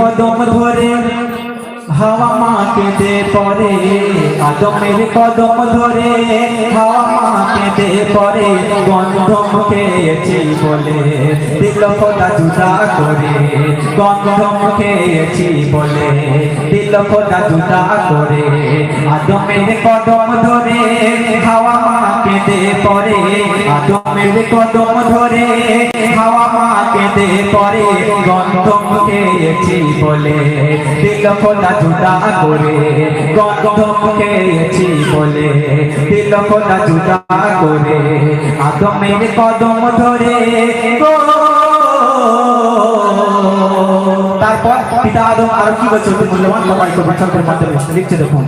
কদম ধরে হাওয়া মাকে দে পরে, আদমের কদম ধরে হাওয়া মাকে দে পরে, গন্ধম খেয়েছি বলে দিল খোদা জুদা করে, গন্ধম খেয়েছি বলে দিল খোদা জুদা করে। আদমের কদম ধরে হাওয়া মাকে দে পরে, আদমের কদম ধরে হাওয়া মাকে দে পরে, গন্ধম খেয়েছি বলে দিল খোদা জুদা করে, গন্ধম খেয়েছি বলে দিল খোদা জুদা করে। আদমের কদম ধরে তারপর পিতা আদম আর কি বলছে মূল্যবান সবাই কবিতার মাধ্যমে লিখছে দেখুন।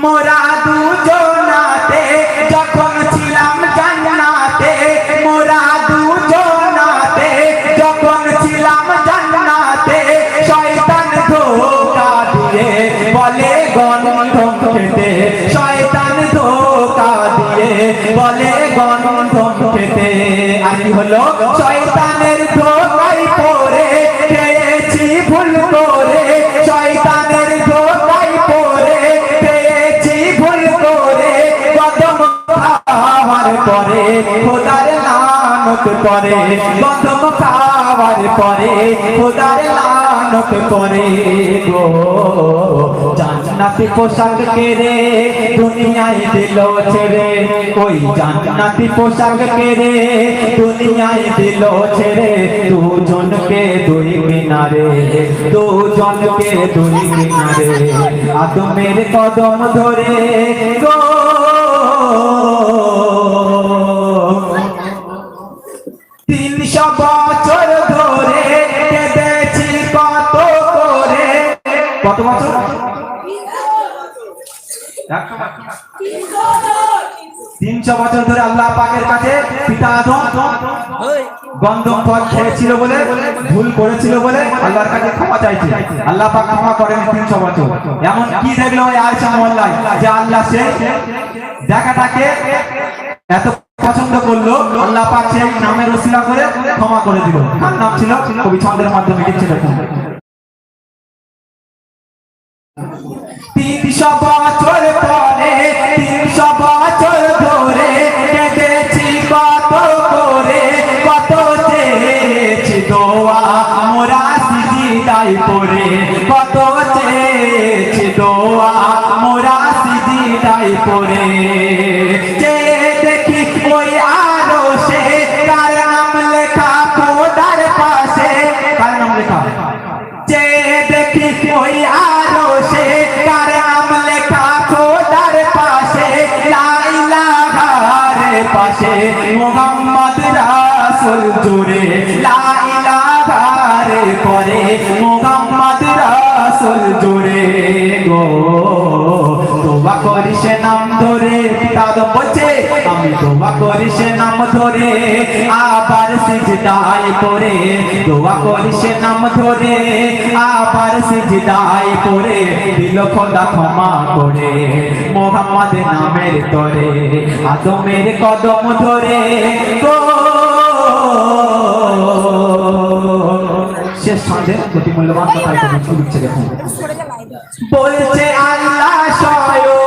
মোরা দুজনাতে যখন ছিলাম জান্নাতে, মোরা দুজনাতে যখন ছিলাম জান্নাতে, শয়তান ধোঁকা দিয়ে বলে গন্ধম খেতে, শয়তান ধোঁকা দিয়ে বলে গন্ধম খেতে। আর কি হলো? শয়তানের ধোঁকায় পড়ে খেয়েছি ভুল করে, শয়তানের ধোঁকায় পড়ে খেয়েছি ভুল করে, কদম খাওয়ার পরে খোদার লানত করে, কদম খাওয়ার পরে খোদার লানত করে গো। জান্নাতি পোশাক কেড়ে দুনিয়ায় দিল ছেড়ে, ওই জান্নাতি পোশাক কেড়ে দুনিয়ায় দিল ছেড়ে, দুজনকে দুই কিনারে, দুজনকে দুই কিনারে। আদমের কদম ধরে গো 300 বছর ধরে কেঁদেছি কত করে। কত বছর? 300 বছর ধরে আল্লাহ পাকের কাছে পিতা আদম গন্ধম ফল খেয়েছিল বলে, ভুল করেছিল বলে আল্লাহর কাছে ক্ষমা চাইছে। আল্লাহ পাক ক্ষমা করেন 300 বছর। এমন কি দেখলো আয়েশা মোল্লায় যে আল্লাহ সে দেখাটাকে এত পছন্দ করলো, আল্লাহ পাক সেই নামের ওসিলা করে ক্ষমা করে দিল। কার নাম ছিল? কবি ছন্দের মাধ্যমে লিখছে দেখুন। 300 বছর পরে 300 বছর ধরে কেঁদেছি কত করে, কত চেয়েছি দোয়া মোরা সিজদায় পড়ে, কত চেয়েছি দোয়া মোরা সিজদায় পড়ে। দেখি ওই আরশে কার নাম লেখা খোদার পাশে, কার নাম লেখা? যে দেখি ওই আরশে কার নাম লেখা খোদার পাশে, লা ইলাহার পাশে মুহাম্মদ রাসূল জুড়ে, লা ইলাহার পরে মুহাম্মদ রাসূল জুড়ে গো। দোয়া করি সে নাম ধরে, পিতা আদম বলছে আমি দোয়া করি সে নাম ধরে, আবার সিজদায় পড়ে, দোয়া করি সে নাম ধরে, আবার সিজদায় পড়ে, দিল খোদা ক্ষমা করে মুহাম্মদ নামের তরে। আদমের কদম ধরে গো। শেষ সন্ধ্যে অতি মূল্যবান কথা লিখছে দেখুন। বলছে আল্লাহ স্বয়ং,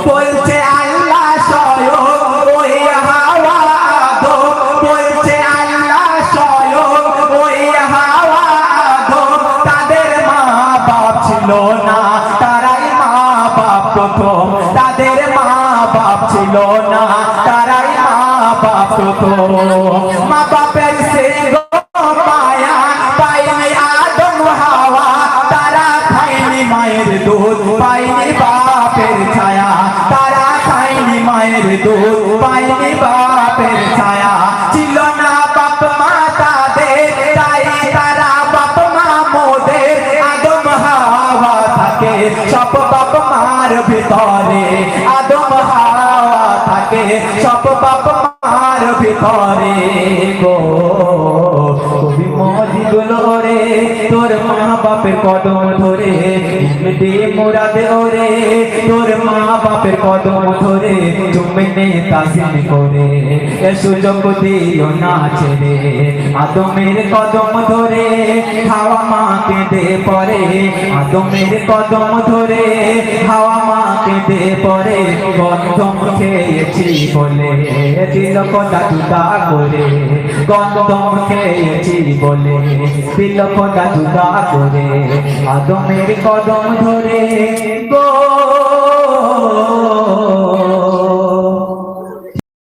বলছে আল্লাহ স্বয়ং ওই হাওয়া আদম, বলছে আল্লাহ স্বয়ং ওই হাওয়া আদম, তাদের মা বাপ ছিল না তারাই মা বাপ প্রথম, তাদের মা বাপ ছিল না তারাই মা বাপ প্রথম। মা বাপের সেই মায়া পাইনি আদম হাওয়া, তারা খায়নি মায়ের দুধ পাইনি বাপের ছায়া, তারা খায়নি মায়ের দুধ পাইনি বাপের ছায়া। ছিল না বাপ মা তাদের, তাই তারা বাপ মা মোদের, আদম হাওয়া থাকে সব বাপ মার ভিতরে, আদম হাওয়া থাকে সব বাপ মার ভিতরে গো। কবি মজিদুল রে তোর মা বাপের কদম ধরে দে মুরাদে ওরে তোর মা বাপের কদম ধরে তুমি নে তাসিম করে এ সুযোগ দিও না ছেড়ে আদমের কদম ধরে হাওয়া মাকে দে পরে আদমের কদম ধরে হাওয়া মাকে দে পরে গন্ধম খেয়েছি বলে দিল কথা জুদা করে গন্ধম খেয়েছি বলে দিল কথা জুদা করে আদমের কদম ধরে গো